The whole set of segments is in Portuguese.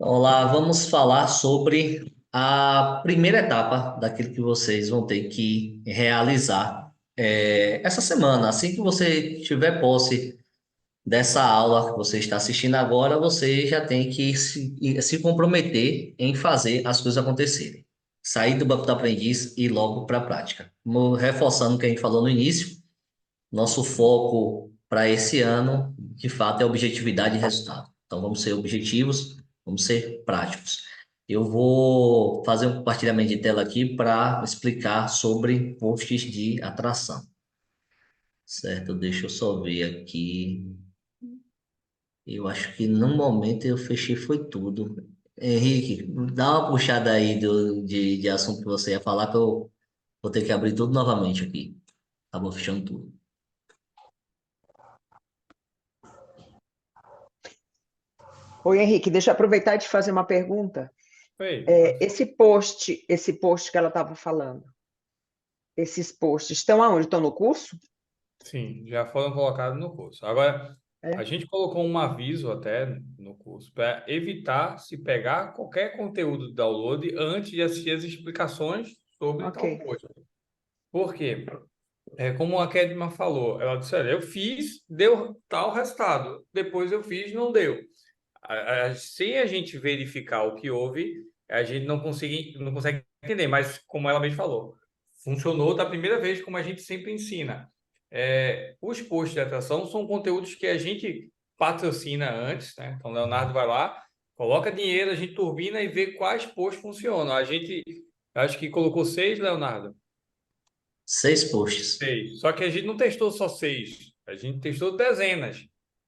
Olá, vamos falar sobre a primeira etapa daquilo que vocês vão ter que realizar essa semana. Assim que você tiver posse dessa aula que você está assistindo agora, você já tem que se comprometer em fazer as coisas acontecerem. Sair do banco do aprendiz e ir logo para a prática. Reforçando o que a gente falou no início, nosso foco para esse ano, de fato, é objetividade e resultado. Então, vamos ser objetivos, vamos ser práticos. Eu vou fazer um compartilhamento de tela aqui para explicar sobre posts de atração, certo? Deixa eu só ver aqui. Eu acho que no momento eu fechei foi tudo. Henrique, dá uma puxada aí de assunto que você ia falar, que eu vou ter que abrir tudo novamente aqui. Acabou fechando tudo. Oi, Henrique, deixa eu aproveitar e te fazer uma pergunta. Oi, pode falar. Esse post que ela estava falando, esses posts estão aonde? Estão no curso? Sim, já foram colocados no curso. Agora, a É? gente colocou um aviso até no curso para evitar se pegar qualquer conteúdo do download antes de assistir as explicações sobre Ok. tal post. Por quê? Como a Kedma falou, ela disse, olha, eu fiz, deu tal resultado. Depois eu fiz, não deu. Sem a gente verificar o que houve, a gente não consegue entender, mas como ela mesmo falou, funcionou da primeira vez, como a gente sempre ensina. Os posts de atração são conteúdos que a gente patrocina antes, né? Então, o Leonardo vai lá, coloca dinheiro, a gente turbina e vê quais posts funcionam. A gente, acho que colocou 6, Leonardo. 6 posts. 6. Só que a gente não testou só 6, a gente testou dezenas.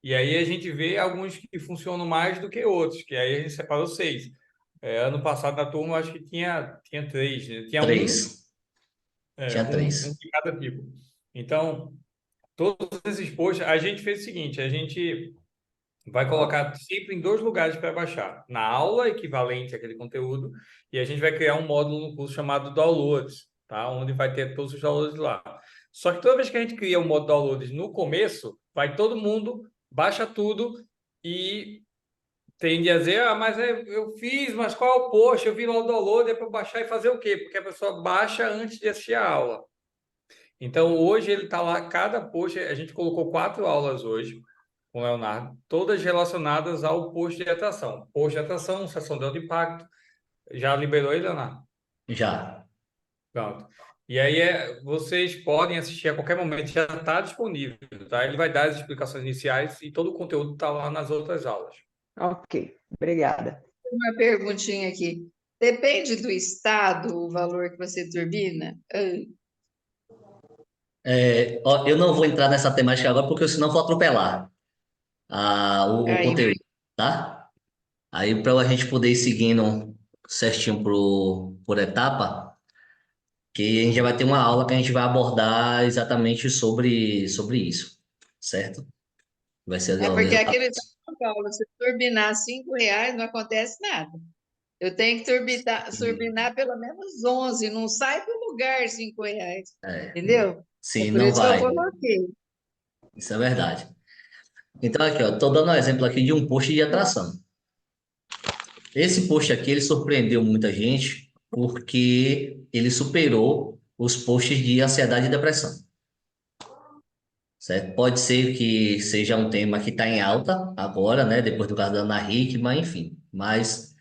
E aí a gente vê alguns que funcionam mais do que outros, que aí a gente separou 6. Ano passado na turma, eu acho que tinha 3, né? Tinha um, 3. Tinha um 3. de cada tipo. Então, todos esses posts, a gente fez o seguinte, a gente vai colocar sempre em dois lugares para baixar. Na aula equivalente àquele conteúdo, e a gente vai criar um módulo no curso chamado Downloads, tá? Onde vai ter todos os downloads lá. Só que toda vez que a gente cria um módulo Downloads no começo, vai todo mundo, baixa tudo e tende a dizer, mas eu fiz, mas qual é o post? Eu vi lá o download, é para baixar e fazer o quê? Porque a pessoa baixa antes de assistir a aula. Então, hoje ele está lá, cada post, a gente colocou 4 aulas hoje com o Leonardo, todas relacionadas ao post de atração. Post de atração, sessão de alto impacto. Já liberou aí, Leonardo? Já. Pronto. E aí vocês podem assistir a qualquer momento, já está disponível, tá? Ele vai dar as explicações iniciais e todo o conteúdo está lá nas outras aulas. Ok, obrigada. Uma perguntinha aqui. Depende do estado o valor que você turbina? Ó, eu não vou entrar nessa temática agora, porque senão eu vou atropelar o Aí, conteúdo, tá? Aí, para a gente poder ir seguindo certinho por etapa, que a gente já vai ter uma aula que a gente vai abordar exatamente sobre isso, certo? Vai ser é as porque aquele de etapas. São Paulo, se turbinar R$ 5, não acontece nada. Eu tenho que turbinar pelo menos 11, não sai do lugar R$ 5, É, entendeu? É sim, por não isso que eu vai. coloquei. Isso é verdade. Então, aqui, ó, tô dando um exemplo aqui de um post de atração. Esse post aqui, ele surpreendeu muita gente porque ele superou os posts de ansiedade e depressão, certo? Pode ser que seja um tema que está em alta agora, né? Depois do caso da Ana Hickman, enfim. Mas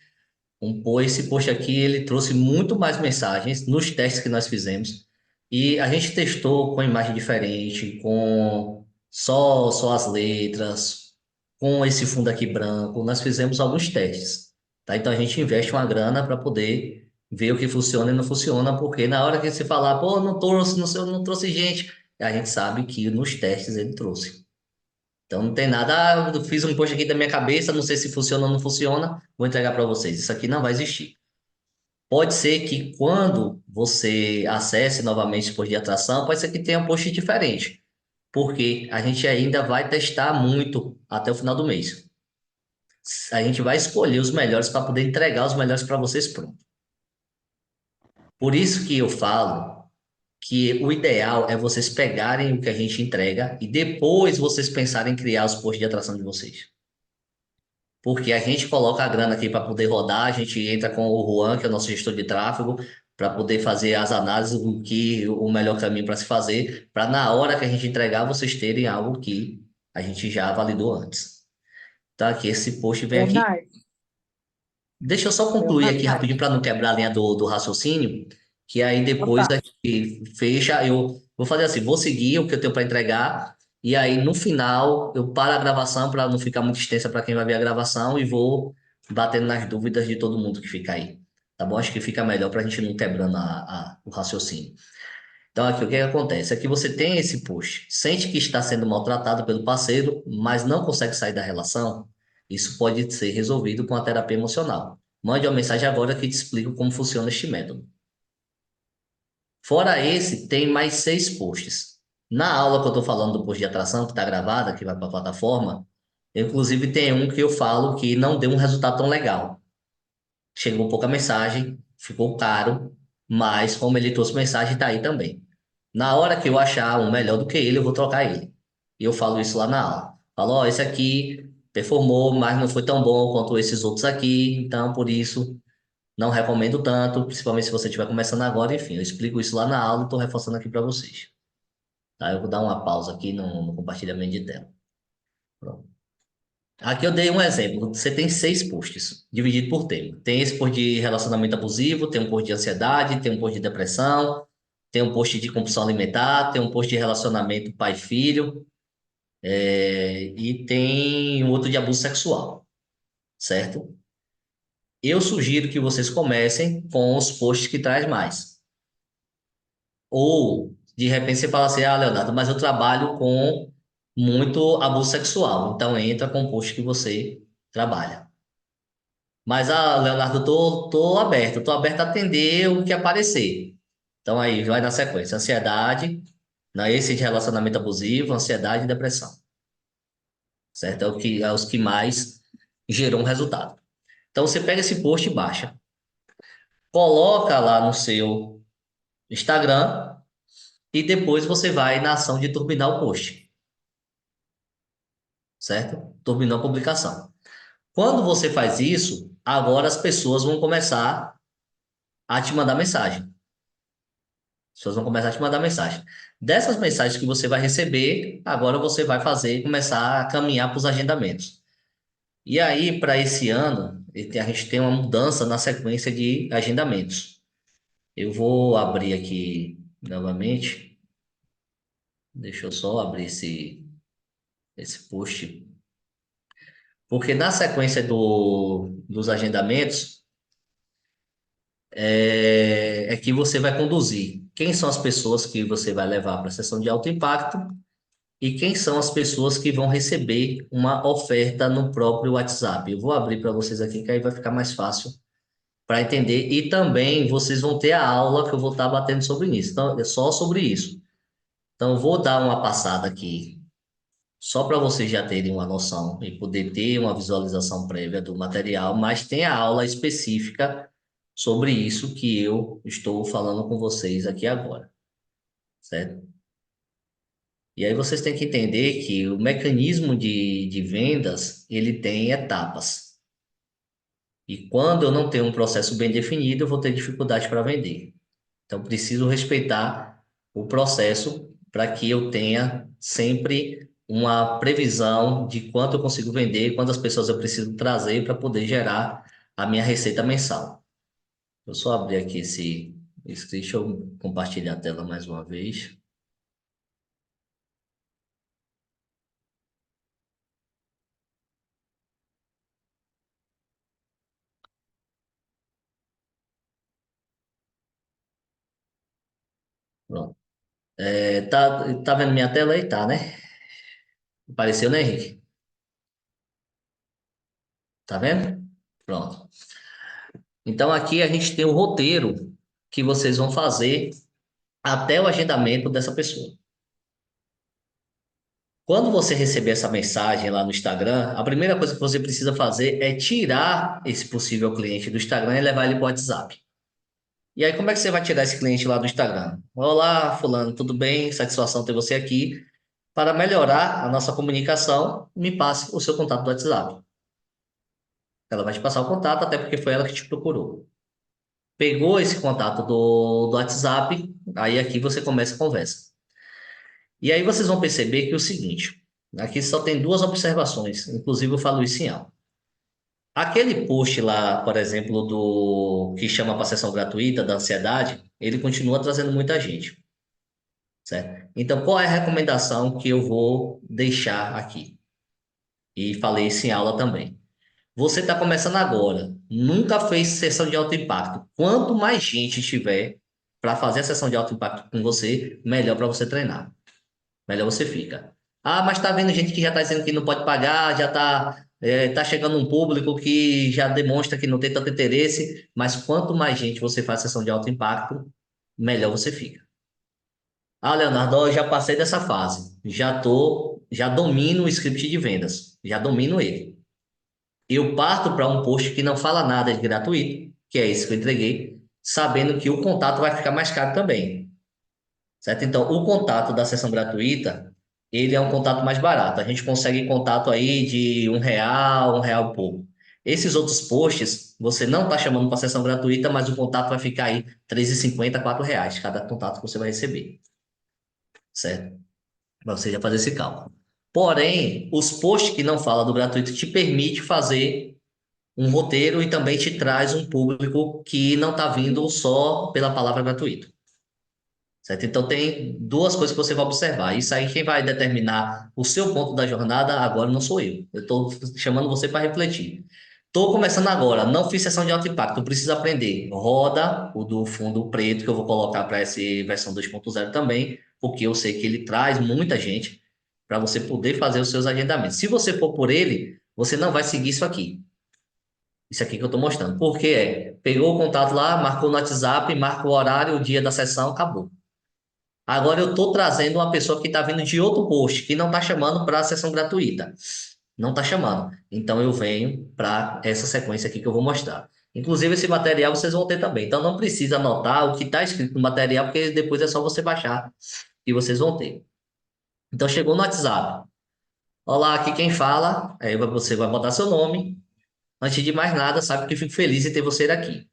esse post aqui, ele trouxe muito mais mensagens nos testes que nós fizemos. E a gente testou com imagem diferente, com só as letras, com esse fundo aqui branco. Nós fizemos alguns testes, tá? Então a gente investe uma grana para poder ver o que funciona e não funciona, porque na hora que você falar, pô, não trouxe, não, sei, não trouxe gente, a gente sabe que nos testes ele trouxe. Então não tem nada, eu fiz um post aqui da minha cabeça, não sei se funciona ou não funciona, vou entregar para vocês. Isso aqui não vai existir. Pode ser que quando você acesse novamente esse post de atração, pode ser que tenha um post diferente, porque a gente ainda vai testar muito até o final do mês. A gente vai escolher os melhores para poder entregar os melhores para vocês pronto. Por isso que eu falo que o ideal é vocês pegarem o que a gente entrega e depois vocês pensarem em criar os posts de atração de vocês. porque a gente coloca a grana aqui para poder rodar, a gente entra com o Juan, que é o nosso gestor de tráfego, para poder fazer as análises do que o melhor caminho para se fazer, para na hora que a gente entregar, vocês terem algo que a gente já validou antes. Tá aqui, esse post vem aqui. Leonardo, Deixa eu só concluir aqui Leonardo, rapidinho para não quebrar a linha do raciocínio, que aí depois opa, a gente fecha. Eu vou fazer assim: vou seguir o que eu tenho para entregar, e aí no final eu paro a gravação para não ficar muito extensa para quem vai ver a gravação e vou batendo nas dúvidas de todo mundo que fica aí. Tá bom? Acho que fica melhor para a gente não quebrando o raciocínio. Então, aqui o que que acontece? Aqui você tem esse push, sente que está sendo maltratado pelo parceiro, mas não consegue sair da relação. Isso pode ser resolvido com a terapia emocional. Mande uma mensagem agora que te explico como funciona este método. Fora esse, tem mais 6 posts. Na aula que eu estou falando do post de atração, que está gravada, que vai para a plataforma, inclusive tem um que eu falo que não deu um resultado tão legal. Chegou pouca mensagem, ficou caro, mas como ele trouxe mensagem, está aí também. Na hora que eu achar um melhor do que ele, eu vou trocar ele. E eu falo isso lá na aula. Falo, ó, esse aqui performou, mas não foi tão bom quanto esses outros aqui, então por isso não recomendo tanto, principalmente se você estiver começando agora, enfim, eu explico isso lá na aula e estou reforçando aqui para vocês. Tá? Eu vou dar uma pausa aqui no compartilhamento de tela. Pronto. Aqui eu dei um exemplo. Você tem 6 posts, dividido por tema. Tem esse post de relacionamento abusivo, tem um post de ansiedade, tem um post de depressão, tem um post de compulsão alimentar, tem um post de relacionamento pai-filho, e tem um outro de abuso sexual, certo? Eu sugiro que vocês comecem com os posts que traz mais. Ou, de repente, você fala assim, ah, Leonardo, mas eu trabalho com muito abuso sexual. Então, entra com o post que você trabalha. Mas, ah, Leonardo, tô aberto a atender o que aparecer. Então, aí, vai na sequência. Ansiedade, esse de relacionamento abusivo, ansiedade e depressão. Certo? É os que mais gerou um resultado. Então, você pega esse post e baixa. Coloca lá no seu Instagram e depois você vai na ação de turbinar o post. Certo? Turbinou a publicação. Quando você faz isso, agora as pessoas vão começar a te mandar mensagem. As pessoas vão começar a te mandar mensagem. Dessas mensagens que você vai receber, agora você vai fazer começar a caminhar para os agendamentos. E aí, para esse ano, a gente tem uma mudança na sequência de agendamentos. Eu vou abrir aqui novamente. Deixa eu só abrir esse post. Porque na sequência dos agendamentos, é que você vai conduzir quem são as pessoas que você vai levar para a sessão de alto impacto e quem são as pessoas que vão receber uma oferta no próprio WhatsApp. Eu vou abrir para vocês aqui, que aí vai ficar mais fácil para entender. E também vocês vão ter a aula que eu vou estar batendo sobre isso. Então, é só sobre isso. Então, eu vou dar uma passada aqui, só para vocês já terem uma noção e poder ter uma visualização prévia do material, mas tem a aula específica sobre isso que eu estou falando com vocês aqui agora, certo? E aí vocês têm que entender que o mecanismo de vendas, ele tem etapas. E quando eu não tenho um processo bem definido, eu vou ter dificuldade para vender. Então, preciso respeitar o processo para que eu tenha sempre uma previsão de quanto eu consigo vender, quantas pessoas eu preciso trazer para poder gerar a minha receita mensal. Eu só abrir aqui deixa eu compartilhar a tela mais uma vez. Pronto. Tá vendo minha tela aí? Tá, né? Apareceu, né, Henrique? Tá vendo? Pronto. Então, aqui a gente tem o roteiro que vocês vão fazer até o agendamento dessa pessoa. Quando você receber essa mensagem lá no Instagram, a primeira coisa que você precisa fazer é tirar esse possível cliente do Instagram e levar ele para o WhatsApp. E aí, como é que você vai tirar esse cliente lá do Instagram? Olá, fulano, tudo bem? Satisfação ter você aqui. Para melhorar a nossa comunicação, me passe o seu contato do WhatsApp. Ela vai te passar o contato, até porque foi ela que te procurou. Pegou esse contato do WhatsApp, aí aqui você começa a conversa. E aí vocês vão perceber que é o seguinte, aqui só tem duas observações, inclusive eu falo isso em aula. Aquele post lá, por exemplo, do que chama para sessão gratuita da ansiedade, ele continua trazendo muita gente, certo? Então, qual é a recomendação que eu vou deixar aqui? E falei isso em aula também. Você está começando agora, nunca fez sessão de alto impacto. Quanto mais gente tiver para fazer a sessão de alto impacto com você, melhor para você treinar. Melhor você fica. Ah, mas tá vendo gente que já está dizendo que não pode pagar, já tá chegando um público que já demonstra que não tem tanto interesse, mas quanto mais gente você faz sessão de alto impacto, melhor você fica. Ah, Leonardo, eu já passei dessa fase. Já domino o script de vendas. Já domino ele. Eu parto para um post que não fala nada de gratuito, que é esse que eu entreguei, sabendo que o contato vai ficar mais caro também. Certo? Então, o contato da sessão gratuita, ele é um contato mais barato. A gente consegue contato aí de R$ 1, R$ 1 e pouco. Esses outros posts, você não está chamando para sessão gratuita, mas o contato vai ficar aí R$ 3,50, R$ 4 cada contato que você vai receber. Certo? Para você já fazer esse cálculo. Porém, os posts que não falam do gratuito te permite fazer um roteiro e também te traz um público que não está vindo só pela palavra gratuito. Certo? Então, tem duas coisas que você vai observar. Isso aí, quem vai determinar o seu ponto da jornada agora não sou eu. Eu estou chamando você para refletir. Estou começando agora, não fiz sessão de alto impacto, eu preciso aprender. Roda o do fundo preto, que eu vou colocar para essa versão 2.0 também, porque eu sei que ele traz muita gente para você poder fazer os seus agendamentos. Se você for por ele, você não vai seguir isso aqui. Isso aqui que eu estou mostrando. Porque pegou o contato lá, marcou no WhatsApp, marca o horário, o dia da sessão, acabou. Agora eu estou trazendo uma pessoa que está vindo de outro post, que não está chamando para a sessão gratuita. Não está chamando. Então eu venho para essa sequência aqui que eu vou mostrar. Inclusive, esse material vocês vão ter também. Então não precisa anotar o que está escrito no material, porque depois é só você baixar e vocês vão ter. Então chegou no WhatsApp. Olá, aqui quem fala. Aí você vai botar seu nome. Antes de mais nada, sabe que eu fico feliz em ter você aqui.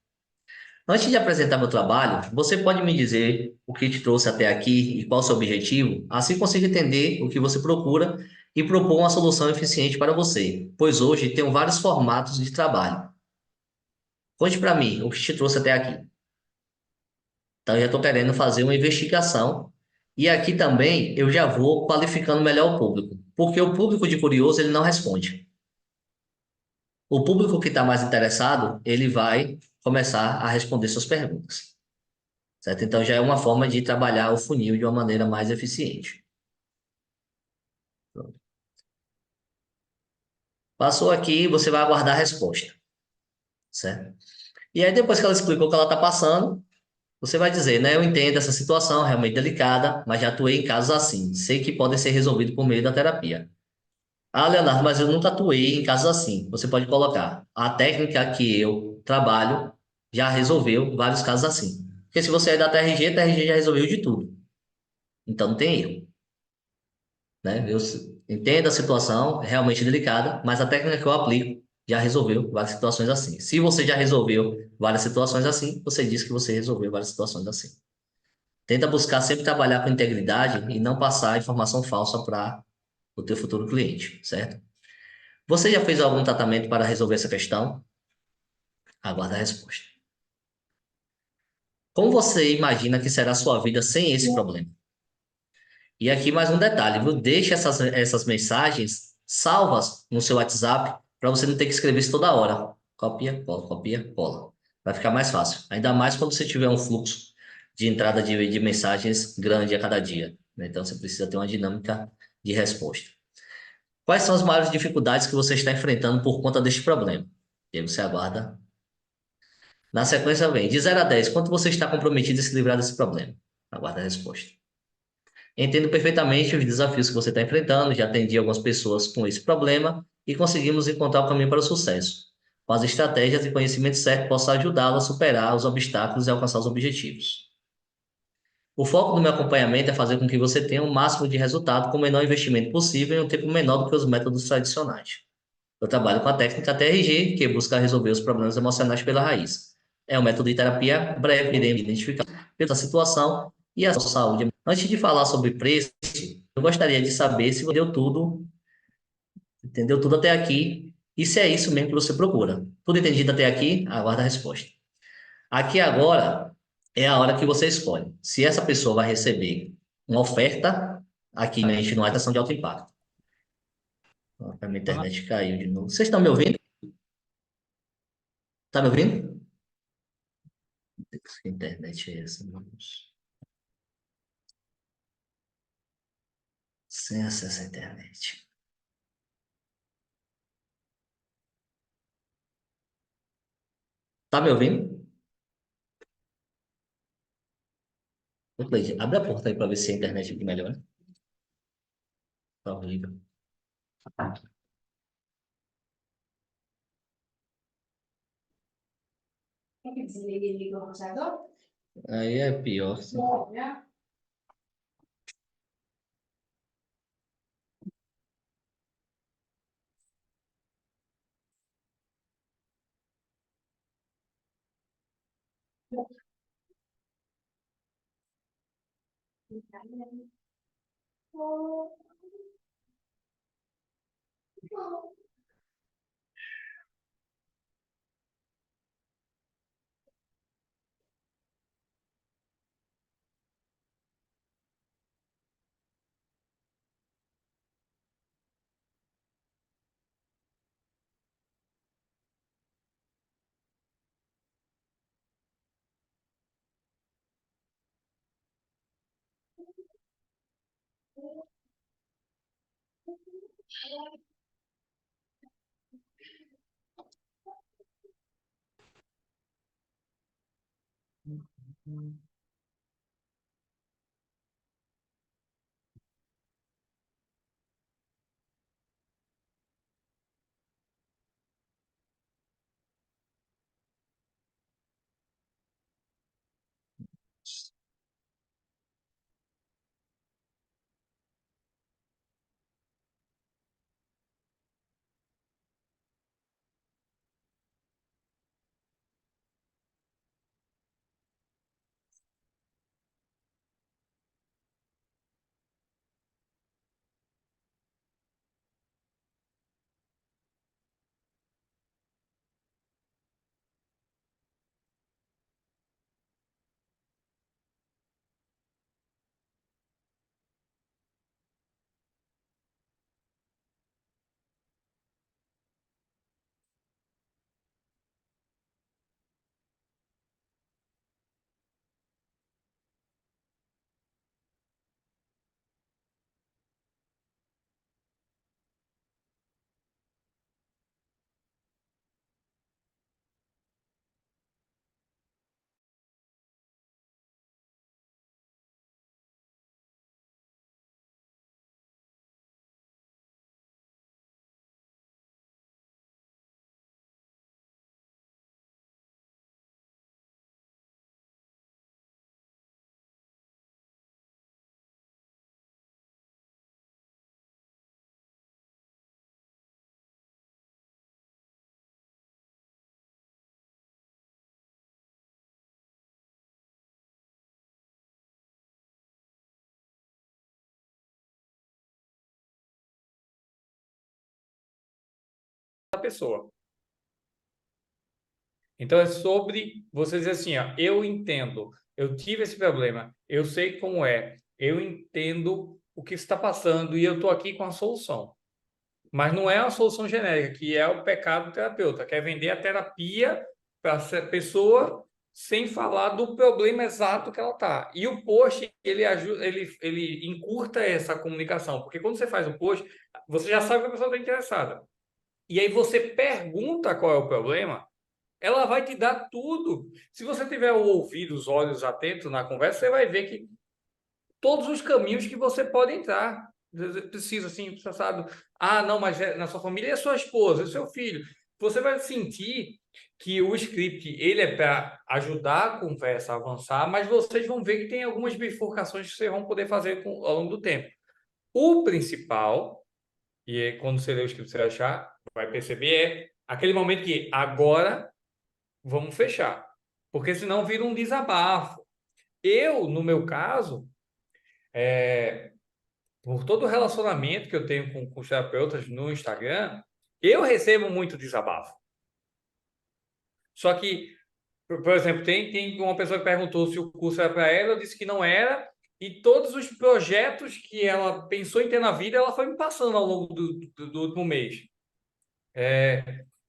Antes de apresentar meu trabalho, você pode me dizer o que te trouxe até aqui e qual o seu objetivo? Assim consigo entender o que você procura e propor uma solução eficiente para você, pois hoje tenho vários formatos de trabalho. Conte para mim o que te trouxe até aqui. Então, eu já estou querendo fazer uma investigação e aqui também eu já vou qualificando melhor o público, porque o público de curioso ele não responde. O público que está mais interessado, ele vai começar a responder suas perguntas. Certo? Então, já é uma forma de trabalhar o funil de uma maneira mais eficiente. Pronto. Passou aqui, você vai aguardar a resposta. Certo? E aí, depois que ela explicou o que ela está passando, você vai dizer, né? Eu entendo essa situação, realmente delicada, mas já atuei em casos assim. Sei que podem ser resolvidos por meio da terapia. Ah, Leonardo, mas eu nunca atuei em casos assim. Você pode colocar. A técnica que eu trabalho já resolveu vários casos assim. Porque se você é da TRG, a TRG já resolveu de tudo. Então não tem erro. Né? Eu entendo a situação, é realmente delicada, mas a técnica que eu aplico já resolveu várias situações assim. Se você já resolveu várias situações assim, você diz que você resolveu várias situações assim. Tenta buscar sempre trabalhar com integridade e não passar informação falsa para o teu futuro cliente, certo? Você já fez algum tratamento para resolver essa questão? Aguarda a resposta. Como você imagina que será a sua vida sem esse problema? E aqui mais um detalhe, viu? Deixe essas mensagens salvas no seu WhatsApp para você não ter que escrever isso toda hora. Copia, cola. Vai ficar mais fácil. Ainda mais quando você tiver um fluxo de entrada de mensagens grande a cada dia, né? Então você precisa ter uma dinâmica de resposta. Quais são as maiores dificuldades que você está enfrentando por conta deste problema? E aí você aguarda. Na sequência vem, de 0 a 10, quanto você está comprometido em se livrar desse problema? Aguarda a resposta. Entendo perfeitamente os desafios que você está enfrentando, já atendi algumas pessoas com esse problema e conseguimos encontrar o caminho para o sucesso. Com as estratégias e conhecimento certo, posso ajudá-lo a superar os obstáculos e alcançar os objetivos. O foco do meu acompanhamento é fazer com que você tenha o máximo de resultado com o menor investimento possível em um tempo menor do que os métodos tradicionais. Eu trabalho com a técnica TRG, que busca resolver os problemas emocionais pela raiz. É um método de terapia breve, iremos identificar pela situação e a sua saúde. Antes de falar sobre preço, eu gostaria de saber se você deu tudo, entendeu tudo até aqui, e se é isso mesmo que você procura. Tudo entendido até aqui? Aguarda a resposta. Aqui agora é a hora que você escolhe. Se essa pessoa vai receber uma oferta, aqui a gente não é atração de alto impacto. A minha internet caiu de novo. Vocês estão me ouvindo? Tá me ouvindo? Que internet é essa, meu Deus? Sem acesso à internet. Tá me ouvindo? Ô, Cleide, abre a porta aí para ver se a internet aqui melhora. Tá horrível. Aí é pior. Sim. Da pessoa. Então é sobre você dizer assim, ó, eu entendo, eu tive esse problema, eu sei como é, eu entendo o que está passando e eu estou aqui com a solução. Mas não é uma solução genérica, que é o pecado do terapeuta, quer vender a terapia para essa pessoa sem falar do problema exato que ela está. E o post, ele ajuda, ele encurta essa comunicação, porque quando você faz o post, você já sabe que a pessoa está interessada. E aí você pergunta qual é o problema, ela vai te dar tudo. Se você tiver o ouvido, os olhos atentos na conversa, você vai ver que todos os caminhos que você pode entrar. Precisa, assim, você sabe, ah, não, mas na sua família é sua esposa, é seu filho. Você vai sentir que o script, ele é para ajudar a conversa a avançar, mas vocês vão ver que tem algumas bifurcações que vocês vão poder fazer ao longo do tempo. O principal, e é quando você ler o script, você vai achar, vai perceber é aquele momento que agora vamos fechar, porque senão vira um desabafo. No meu caso, por todo o relacionamento que eu tenho com os terapeutas no Instagram, eu recebo muito desabafo. Só que, por exemplo, tem uma pessoa que perguntou se o curso era para ela, eu disse que não era, e todos os projetos que ela pensou em ter na vida, ela foi me passando ao longo do último mês.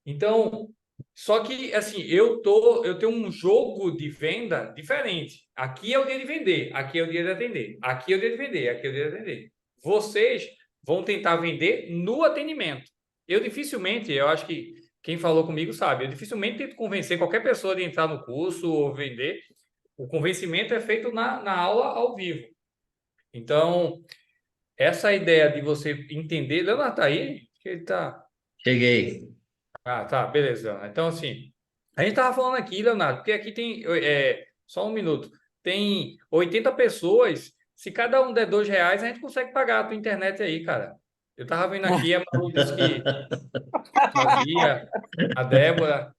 Então, só que assim, eu tenho um jogo de venda diferente. Aqui é o dia de vender, aqui é o dia de atender, aqui é o dia de vender, aqui é o dia de atender. Vocês vão tentar vender no atendimento. Eu acho que quem falou comigo sabe, eu dificilmente tento convencer qualquer pessoa de entrar no curso ou vender. O convencimento é feito na aula ao vivo. Então, essa ideia de você entender. Leonardo, tá aí? Que ele tá. Cheguei. Ah, tá, beleza, Leonardo. Então, assim, a gente tava falando aqui, Leonardo, porque aqui tem, só um minuto, tem 80 pessoas, se cada um der R$ 2, a gente consegue pagar a tua internet aí, cara. Eu tava vendo aqui, a Malu disse que fazia, a Débora,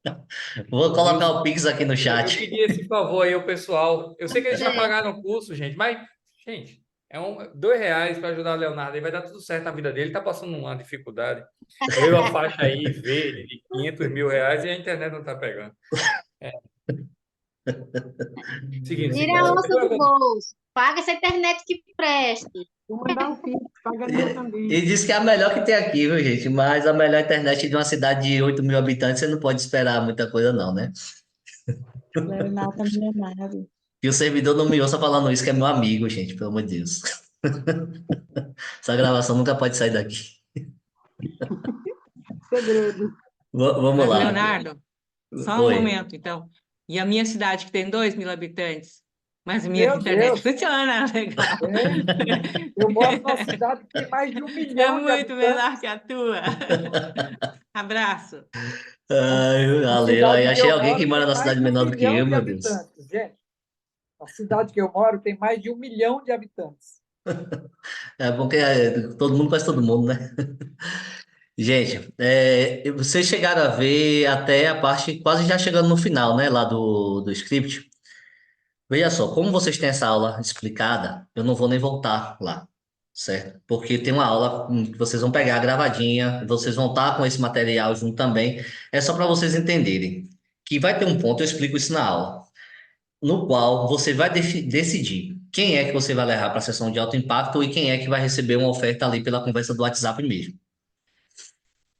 Vou o colocar Wilson. o Pix aqui no Eu chat. pedi esse favor aí ao pessoal. Eu sei que eles já Gente, pagaram o curso, gente, mas, gente, R$ 2 para ajudar o Leonardo, aí vai dar tudo certo na vida dele, ele tá passando uma dificuldade. Veio a faixa aí verde de R$ 500 mil e a internet não tá pegando. Seguinte, Tira a onça do seguinte. bolso. Paga essa internet que preste. Vou mandar um Pix, paga meu também. E diz que é a melhor que tem aqui, viu, gente? Mas a melhor internet de uma cidade de 8 mil habitantes, você não pode esperar muita coisa, não, né? Leonardo milionário. E o servidor não me ouça falando isso, que é meu amigo, gente, pelo amor de Deus. Essa gravação nunca pode sair daqui. Segredo. Vamos Mas, lá. Leonardo, só um Oi. momento, então. E a minha cidade, que tem 2.000 habitantes, mas a minha Meu internet Deus. funciona, legal. Eu moro numa cidade que tem mais de 1 É milhão de muito habitantes. menor que a tua. Abraço. Ai, A valeu. cidade Aí que achei eu alguém moro que mora tem na mais cidade de 1 menor do que milhão eu, de meu Deus. habitantes, gente. A cidade que eu moro tem mais de 1 milhão de habitantes. É bom que todo mundo conhece todo mundo, né? Gente, vocês chegaram a ver até a parte, quase já chegando no final, né, lá do script. Veja só, como vocês têm essa aula explicada, eu não vou nem voltar lá, certo? Porque tem uma aula que vocês vão pegar gravadinha, vocês vão estar com esse material junto também. É só para vocês entenderem que vai ter um ponto, eu explico isso na aula, no qual você vai decidir quem é que você vai levar para a sessão de alto impacto e quem é que vai receber uma oferta ali pela conversa do WhatsApp mesmo.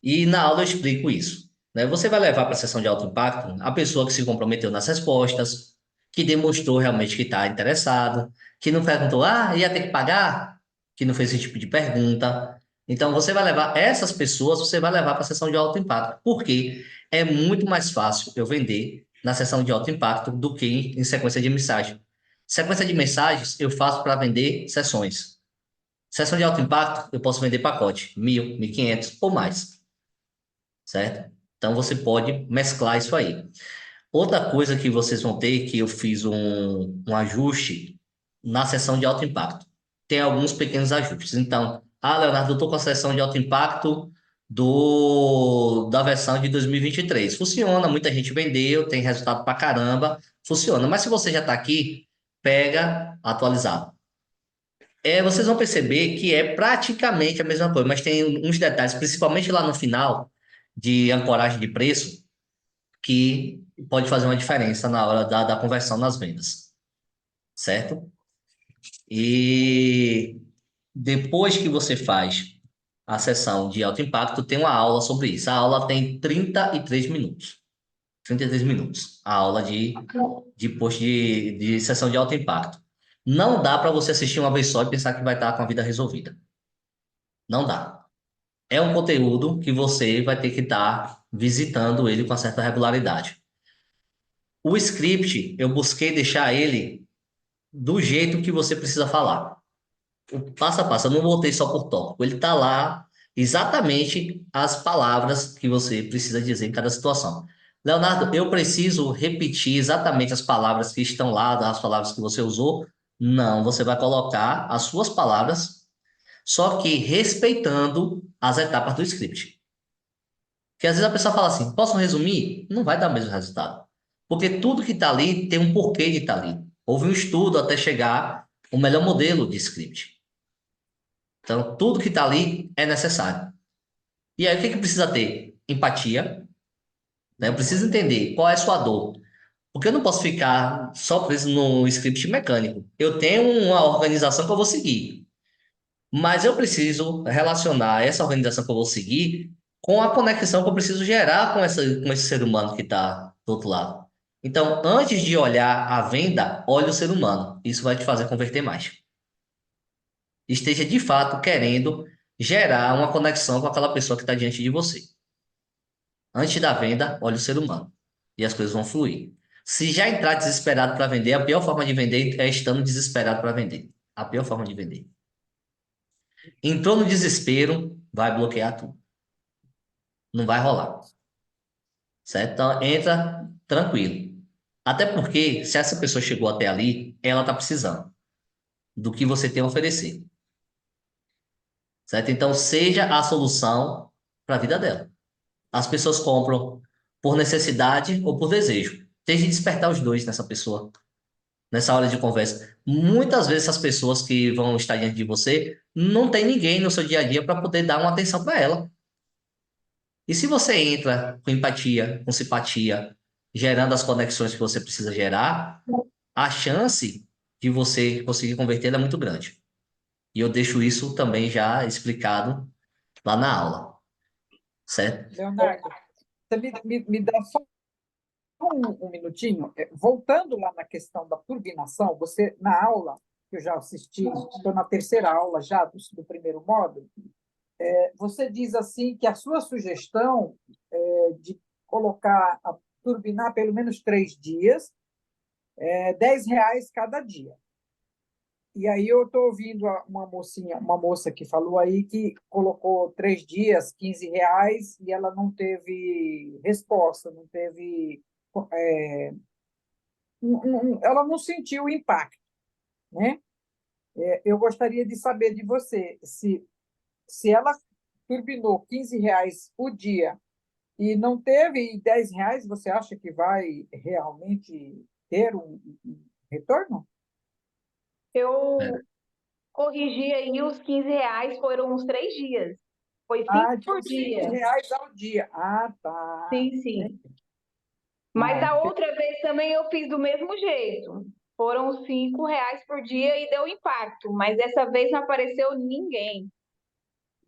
E na aula eu explico isso, né? Você vai levar para a sessão de alto impacto a pessoa que se comprometeu nas respostas, que demonstrou realmente que está interessado, que não perguntou, ia ter que pagar, que não fez esse tipo de pergunta. Então, você vai levar essas pessoas, você vai levar para a sessão de alto impacto, porque é muito mais fácil eu vender na sessão de alto impacto do que em sequência de mensagem. Sequência de mensagens eu faço para vender sessões. Sessão de alto impacto, eu posso vender pacote, 1.000, 1.500 ou mais, certo? Então, você pode mesclar isso aí. Outra coisa que vocês vão ter, que eu fiz um ajuste na sessão de alto impacto. Tem alguns pequenos ajustes. Então, Leonardo, eu estou com a sessão de alto impacto da versão de 2023. Funciona, muita gente vendeu, tem resultado pra caramba, funciona. Mas se você já está aqui, pega atualizado. Vocês vão perceber que é praticamente a mesma coisa, mas tem uns detalhes, principalmente lá no final, de ancoragem de preço, que pode fazer uma diferença na hora da conversão nas vendas, certo? E depois que você faz a sessão de alto impacto, tem uma aula sobre isso. A aula tem 33 minutos. 33 minutos. A aula de post de sessão de alto impacto. Não dá para você assistir uma vez só e pensar que vai estar com a vida resolvida. Não dá. É um conteúdo que você vai ter que estar visitando ele com uma certa regularidade. O script, eu busquei deixar ele do jeito que você precisa falar. O passo a passo, eu não botei só por tópico. Ele está lá exatamente as palavras que você precisa dizer em cada situação. Leonardo, eu preciso repetir exatamente as palavras que estão lá, as palavras que você usou? Não, você vai colocar as suas palavras, só que respeitando as etapas do script. Porque às vezes a pessoa fala assim, posso resumir? Não vai dar o mesmo resultado. Porque tudo que está ali tem um porquê de estar ali. Houve um estudo até chegar o melhor modelo de script. Então, tudo que está ali é necessário. E aí, o que que precisa ter? Empatia, né? Eu preciso entender qual é a sua dor. Porque eu não posso ficar só preso no script mecânico. Eu tenho uma organização que eu vou seguir. Mas eu preciso relacionar essa organização que eu vou seguir com a conexão que eu preciso gerar com esse ser humano que está do outro lado. Então, antes de olhar a venda, olhe o ser humano. Isso vai te fazer converter mais. Esteja de fato querendo gerar uma conexão com aquela pessoa que está diante de você. Antes da venda, olhe o ser humano. E as coisas vão fluir. Se já entrar desesperado para vender, a pior forma de vender é estando desesperado para vender. A pior forma de vender. Entrou no desespero, vai bloquear tudo. Não vai rolar. Certo? Então, entra tranquilo. Até porque, se essa pessoa chegou até ali, ela está precisando do que você tem a oferecer. Certo? Então, seja a solução para a vida dela. As pessoas compram por necessidade ou por desejo. Tente despertar os dois nessa pessoa, nessa hora de conversa. Muitas vezes, essas pessoas que vão estar diante de você não tem ninguém no seu dia a dia para poder dar uma atenção para ela. E se você entra com empatia, com simpatia, gerando as conexões que você precisa gerar, a chance de você conseguir converter é muito grande. E eu deixo isso também já explicado lá na aula, certo? Leonardo, você me dá só um minutinho? Voltando lá na questão da turbinação, você, na aula, que eu já assisti, estou na terceira aula já do primeiro módulo, você diz assim que a sua sugestão é de colocar, turbinar pelo menos 3 dias, R$ 10 cada dia. E aí eu estou ouvindo uma moça que falou aí que colocou 3 dias, R$ 15, e ela não teve resposta, não teve, ela não sentiu o impacto, né? Eu gostaria de saber de você se ela turbinou R$ 15 o dia e não teve R$ 10, você acha que vai realmente ter um retorno? Eu É. corrigi aí, os R$ 15 foram uns 3 dias. Foi 5 por De dia. R$ 5 ao dia. Ah, tá. Sim, sim. Mas a outra vez também eu fiz do mesmo jeito. Foram R$ 5 por dia e deu impacto. Mas dessa vez não apareceu ninguém.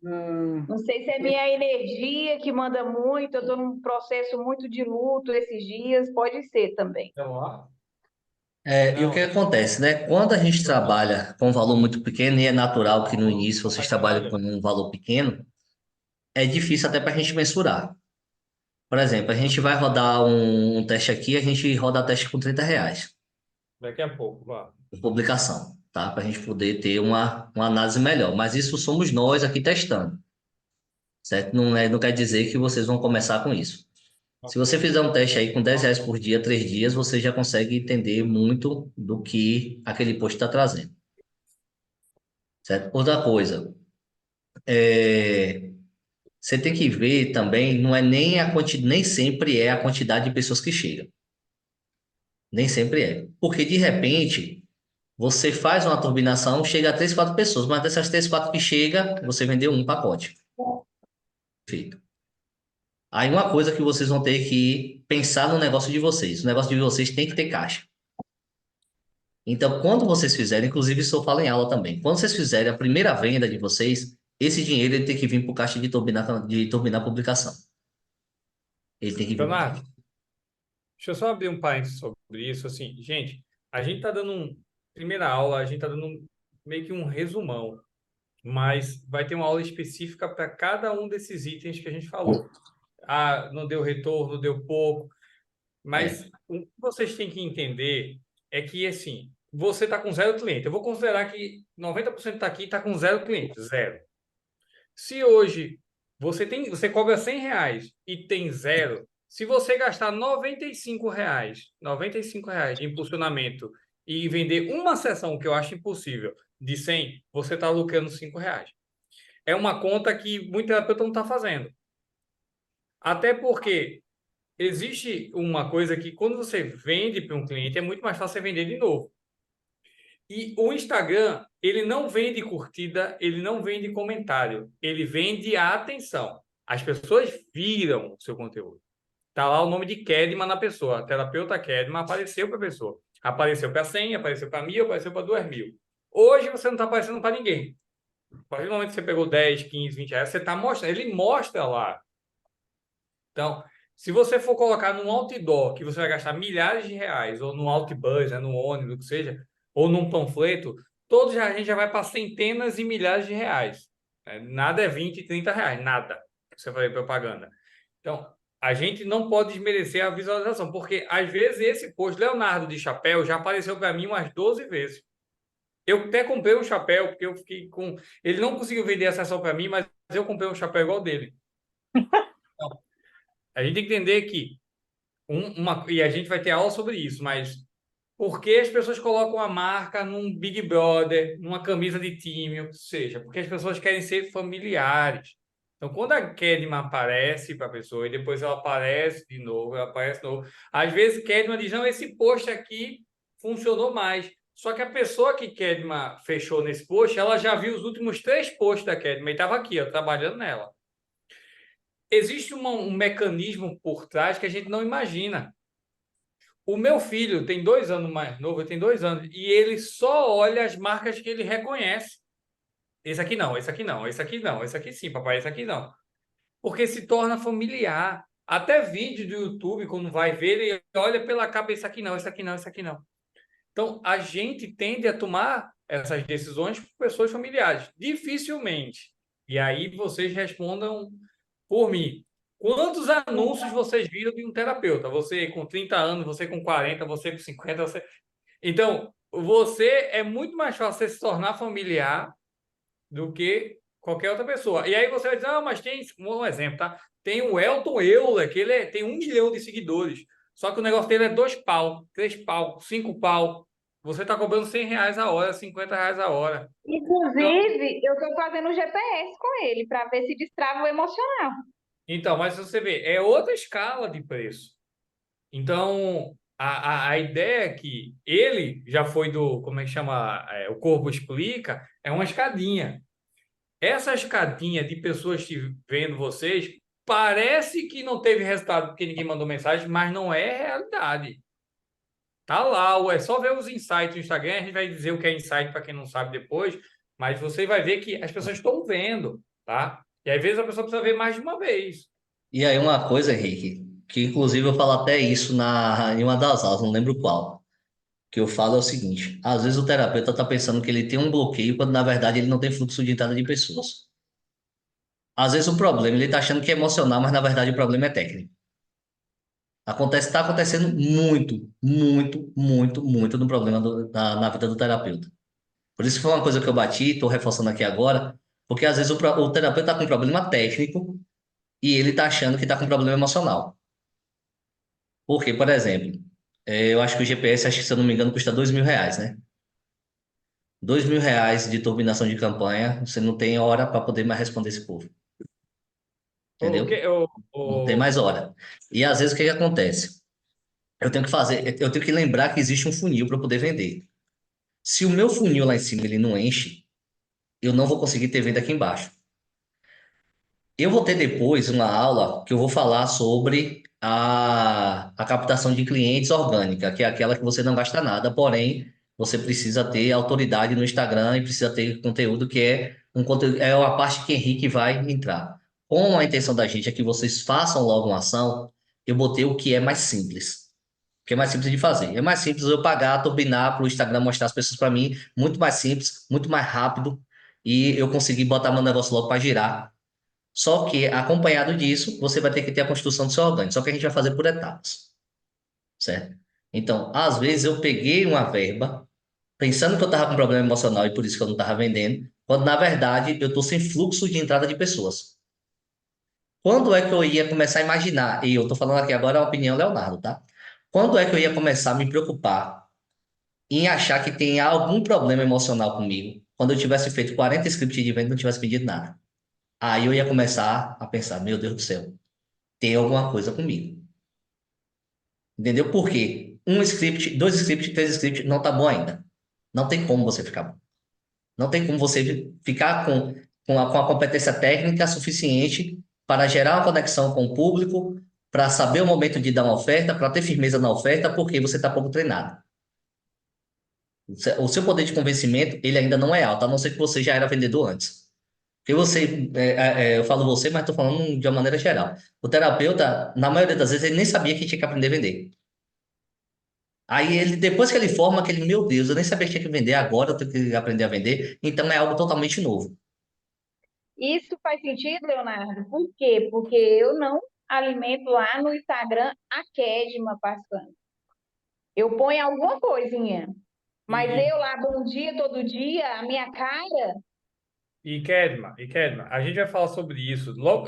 Não sei se é minha energia que manda muito, eu estou num processo muito de luto esses dias, pode ser também. Então, ó. E o que acontece, né? Quando a gente trabalha com um valor muito pequeno, e é natural que no início vocês trabalhem com um valor pequeno, é difícil até para a gente mensurar. Por exemplo, a gente vai rodar um teste aqui, a gente roda teste com R$ 30 Daqui a pouco, vá. por publicação, tá? Para a gente poder ter uma análise melhor. Mas isso somos nós aqui testando, certo? Não quer dizer que vocês vão começar com isso. Se você fizer um teste aí com R$ 10 por dia, 3 dias, você já consegue entender muito do que aquele post está trazendo, certo? Outra coisa, você tem que ver também, não é nem nem sempre é a quantidade de pessoas que chegam. Nem sempre é. Porque, de repente, você faz uma turbinação, chega a 3, 4 pessoas, mas dessas 3, 4 que chega, você vendeu um pacote. Perfeito. Aí uma coisa que vocês vão ter que pensar no negócio de vocês. O negócio de vocês tem que ter caixa. Então, quando vocês fizerem, inclusive isso eu falo em aula também, quando vocês fizerem a primeira venda de vocês, esse dinheiro ele tem que vir para o caixa de turbinar publicação. Ele tem que vir. Leonardo, deixa eu só abrir um parênteses sobre isso. Assim, gente, a gente está dando primeira aula, a gente está dando meio que um resumão, mas vai ter uma aula específica para cada um desses itens que a gente falou. Ah, não deu retorno, deu pouco. Mas o que vocês têm que entender é que, assim, você está com 0 cliente. Eu vou considerar que 90% está aqui e está com 0 cliente, 0. Se hoje você cobra R$ 100 e tem 0, se você gastar R$ 95 de impulsionamento e vender uma sessão, que eu acho impossível, de 100, você está lucrando R$ 5. É uma conta que muito terapeuta não está fazendo. Até porque existe uma coisa que quando você vende para um cliente, é muito mais fácil você vender de novo. E o Instagram, ele não vende curtida, ele não vende comentário, ele vende a atenção. As pessoas viram o seu conteúdo. Tá lá o nome de Kedma na pessoa. Terapeuta Kedma apareceu para a pessoa. Apareceu para 100, apareceu para 1.000, apareceu para 2.000. Hoje você não está aparecendo para ninguém. A partir do momento que você pegou 10, 15, 20 reais, você está mostrando. Ele mostra lá. Então, se você for colocar num outdoor que você vai gastar milhares de reais, ou num outbus, né, no ônibus, o que seja, ou num panfleto, a gente já vai para centenas e milhares de reais. Nada é 20, 30 reais, nada. Você vai propaganda. Então, a gente não pode desmerecer a visualização, porque às vezes esse post, Leonardo de chapéu, já apareceu para mim umas 12 vezes. Eu até comprei um chapéu, porque eu fiquei com. Ele não conseguiu vender essa ação para mim, mas eu comprei um chapéu igual dele. Então, a gente tem que entender que e a gente vai ter aula sobre isso, mas por que as pessoas colocam a marca num Big Brother, numa camisa de time, ou seja, porque as pessoas querem ser familiares. Então, quando a Kedma aparece para a pessoa e depois ela aparece de novo, ela aparece de novo, às vezes Kedma diz, não, esse post aqui funcionou mais. Só que a pessoa que Kedma fechou nesse post, ela já viu os últimos 3 posts da Kedma e estava aqui, ó, trabalhando nela. Existe um mecanismo por trás que a gente não imagina. O meu filho tem 2 anos mais novo, ele tem 2 anos, e ele só olha as marcas que ele reconhece. Esse aqui não, esse aqui não, esse aqui não, esse aqui sim, papai, esse aqui não. Porque se torna familiar. Até vídeo do YouTube, quando vai ver, ele olha pela capa, esse aqui não, esse aqui não, esse aqui não. Então, a gente tende a tomar essas decisões por pessoas familiares. Dificilmente. E aí vocês respondam por mim. Quantos anúncios vocês viram de um terapeuta? Você com 30 anos, você com 40, você com 50, você... Então, você é muito mais fácil você se tornar familiar do que qualquer outra pessoa. E aí você vai dizer, ah, mas tem um exemplo, tá? Tem o Elton Euler, que ele tem 1 milhão de seguidores. Só que o negócio dele é 2 pau, 3 pau, 5 pau. Você está cobrando 100 reais a hora, 50 reais a hora. Inclusive, eu estou fazendo GPS com ele para ver se destrava o emocional. Então, mas você vê, é outra escala de preço. Então, a ideia é que ele já foi como é que chama? O Corpo Explica, é uma escadinha. Essa escadinha de pessoas vendo vocês parece que não teve resultado porque ninguém mandou mensagem, mas não é realidade. Tá lá, é só ver os insights no Instagram, a gente vai dizer o que é insight para quem não sabe depois, mas você vai ver que as pessoas estão vendo, tá? E às vezes a pessoa precisa ver mais de uma vez. E aí uma coisa, Henrique, que inclusive eu falo até isso em uma das aulas, não lembro qual, que eu falo é o seguinte, às vezes o terapeuta está pensando que ele tem um bloqueio, quando na verdade ele não tem fluxo de entrada de pessoas. Às vezes o problema, ele está achando que é emocional, mas na verdade o problema é técnico. Está acontecendo muito, muito, muito, muito no problema na vida do terapeuta. Por isso foi uma coisa que eu bati, estou reforçando aqui agora, porque às vezes o terapeuta está com um problema técnico e ele está achando que está com um problema emocional. Porque, por exemplo, eu acho que o GPS, acho que, se eu não me engano, custa 2.000 reais, né? 2.000 reais de turbinação de campanha, você não tem hora para poder mais responder esse povo. Entendeu? Não tem mais hora. E às vezes o que que acontece? Eu tenho que lembrar que existe um funil para poder vender. Se o meu funil lá em cima ele não enche, eu não vou conseguir ter venda aqui embaixo. Eu vou ter depois uma aula que eu vou falar sobre a captação de clientes orgânica, que é aquela que você não gasta nada, porém você precisa ter autoridade no Instagram e precisa ter conteúdo que é é uma parte que Henrique vai entrar. Com a intenção da gente é que vocês façam logo uma ação, eu botei o que é mais simples. O que é mais simples de fazer. É mais simples eu pagar, turbinar para o Instagram mostrar as pessoas para mim, muito mais simples, muito mais rápido, e eu consegui botar meu negócio logo para girar. Só que, acompanhado disso, você vai ter que ter a construção do seu orgânico. Só que a gente vai fazer por etapas, certo? Então, às vezes eu peguei uma verba, pensando que eu estava com problema emocional e por isso que eu não estava vendendo, quando na verdade eu estou sem fluxo de entrada de pessoas. Quando é que eu ia começar a imaginar? E eu estou falando aqui agora a opinião Leonardo, tá? Quando é que eu ia começar a me preocupar em achar que tem algum problema emocional comigo, quando eu tivesse feito 40 scripts de venda e não tivesse vendido nada? Aí eu ia começar a pensar, meu Deus do céu, tem alguma coisa comigo. Entendeu? Por quê? Um script, dois scripts, três scripts, não tá bom ainda. Não tem como você ficar bom. Não tem como você ficar com a competência técnica suficiente para gerar uma conexão com o público, para saber o momento de dar uma oferta, para ter firmeza na oferta, porque você está pouco treinado. O seu poder de convencimento, ele ainda não é alto, a não ser que você já era vendedor antes. Porque você, eu falo você, mas estou falando de uma maneira geral. O terapeuta, na maioria das vezes, ele nem sabia que tinha que aprender a vender. Aí ele, depois que ele forma, aquele, meu Deus, eu nem sabia que tinha que vender, agora eu tenho que aprender a vender. Então é algo totalmente novo. Isso faz sentido, Leonardo? Por quê? Porque eu não alimento lá no Instagram a Kedma passando. Eu ponho alguma coisinha, mas eu lá, bom dia, todo dia, a minha cara. E Kedma, a gente vai falar sobre isso. Logo,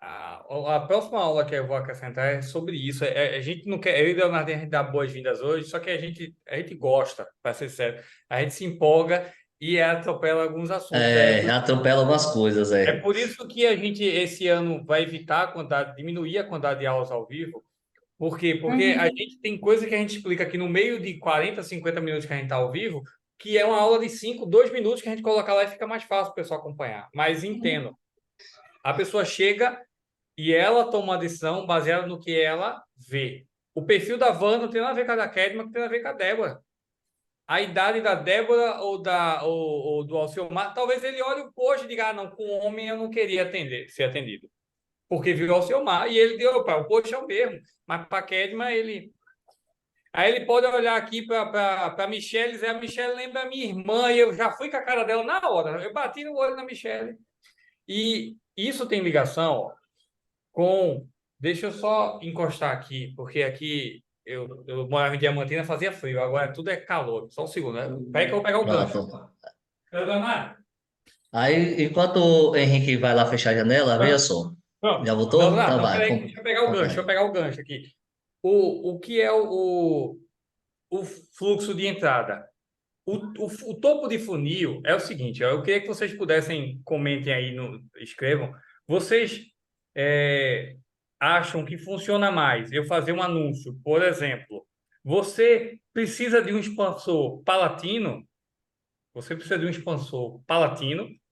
a próxima aula que eu vou acrescentar é sobre isso. A gente não quer, eu e o Leonardo, a gente dá boas-vindas hoje, só que a gente gosta, para ser sério. A gente se empolga e atropela alguns assuntos. Atropela algumas coisas, É por isso que a gente, esse ano, vai evitar a quantidade, diminuir a quantidade de aulas ao vivo. Por quê? Porque a gente tem coisa que a gente explica aqui no meio de 40, 50 minutos que a gente está ao vivo, que é uma aula de 5, 2 minutos que a gente coloca lá e fica mais fácil o pessoal acompanhar. Mas entendo. A pessoa chega e ela toma uma decisão baseada no que ela vê. O perfil da Van não tem nada a ver com a da Kedma, não tem nada a ver com a Débora. A idade da Débora ou do Alciomar, talvez ele olhe o post e diga, não, com homem eu não queria ser atendido. Porque viu o Alciomar e ele deu, o post é o mesmo. Mas para a Kedma, ele... Aí ele pode olhar aqui para a Michelle e dizer, a Michelle lembra a minha irmã, e eu já fui com a cara dela na hora. Eu bati no olho na Michelle. E isso tem ligação, ó, com... Deixa eu só encostar aqui, porque aqui eu morava em Diamantina, fazia frio, agora tudo é calor. Só um segundo, né? Peraí que eu vou pegar o gancho. Aí, enquanto o Henrique vai lá fechar a janela, veja só. Pronto. Já voltou? Não, Então vai. peraí, deixa eu pegar o gancho, deixa eu pegar o gancho aqui. O que é o fluxo de entrada? O topo de funil é o seguinte, ó, eu queria que vocês pudessem, comentem aí, escrevam, vocês acham que funciona mais eu fazer um anúncio, por exemplo, você precisa de um expansor palatino,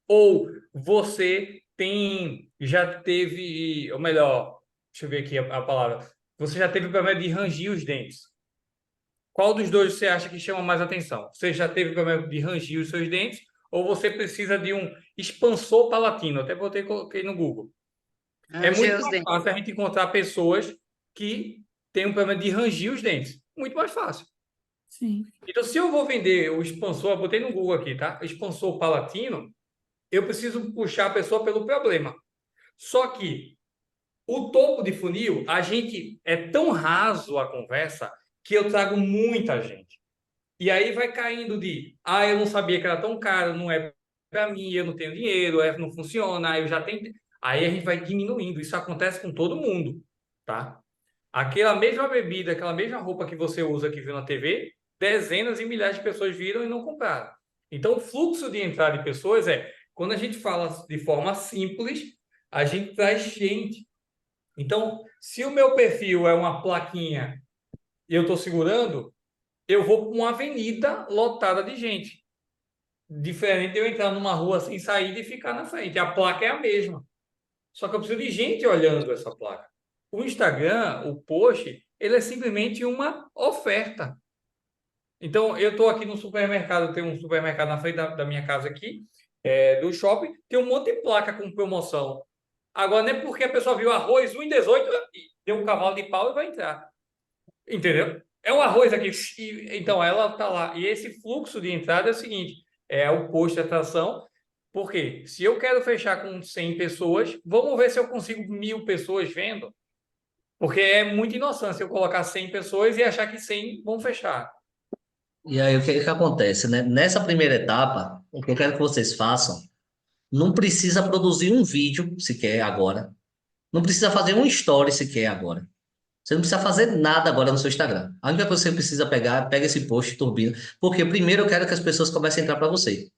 ou você já teve, ou melhor, deixa eu ver aqui a palavra, você já teve o problema de rangir os dentes. Qual dos dois você acha que chama mais atenção? Você já teve o problema de rangir os seus dentes ou você precisa de um expansor palatino? Até coloquei no Google. É muito mais fácil a gente encontrar pessoas que têm um problema de rangir os dentes. Muito mais fácil. Sim. Então, se eu vou vender o expansor, eu botei no Google aqui, tá? Expansor palatino, eu preciso puxar a pessoa pelo problema. Só que o topo de funil, a gente é tão raso a conversa que eu trago muita gente. E aí vai caindo de, eu não sabia que era tão caro, não é para mim, eu não tenho dinheiro, não funciona, eu já tenho... Aí a gente vai diminuindo, isso acontece com todo mundo, tá? Aquela mesma bebida, aquela mesma roupa que você usa, que viu na TV, dezenas e milhares de pessoas viram e não compraram. Então, o fluxo de entrada de pessoas quando a gente fala de forma simples, a gente traz gente. Então, se o meu perfil é uma plaquinha e eu estou segurando, eu vou para uma avenida lotada de gente. Diferente de eu entrar numa rua sem saída e ficar na frente. A placa é a mesma. Só que eu preciso de gente olhando essa placa. O Instagram, o post, ele é simplesmente uma oferta. Então, eu estou aqui no supermercado, tem um supermercado na frente da minha casa aqui, do shopping, tem um monte de placa com promoção. Agora, não é porque a pessoa viu arroz 1,18, deu um cavalo de pau e vai entrar. Entendeu? É um arroz aqui. Então, ela está lá. E esse fluxo de entrada é o seguinte, é o post de atração. Por quê? Se eu quero fechar com 100 pessoas, vamos ver se eu consigo 1.000 pessoas vendo. Porque é muita inocência eu colocar 100 pessoas e achar que 100 vão fechar. E aí, o que acontece, né? Nessa primeira etapa, o que eu quero que vocês façam, não precisa produzir um vídeo sequer agora. Não precisa fazer um story sequer agora. Você não precisa fazer nada agora no seu Instagram. A única coisa que você precisa pega esse post, turbina. Porque primeiro eu quero que as pessoas comecem a entrar para você.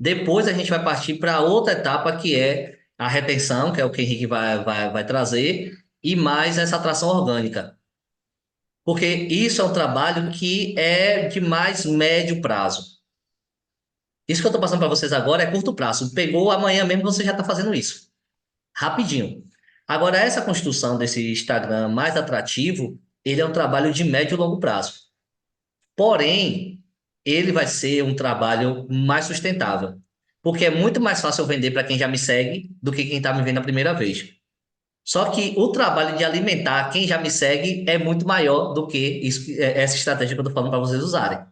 Depois a gente vai partir para outra etapa, que é a retenção, que é o que o Henrique vai trazer. e mais essa atração orgânica. Porque isso é um trabalho que é de mais médio prazo. Isso que eu estou passando para vocês agora é curto prazo. Pegou amanhã mesmo, você já está fazendo isso. Rapidinho. Agora, essa construção desse Instagram mais atrativo, ele é um trabalho de médio e longo prazo. Porém, ele vai ser um trabalho mais sustentável. Porque é muito mais fácil eu vender para quem já me segue do que quem está me vendo a primeira vez. Só que o trabalho de alimentar quem já me segue é muito maior do que essa estratégia que eu estou falando para vocês usarem.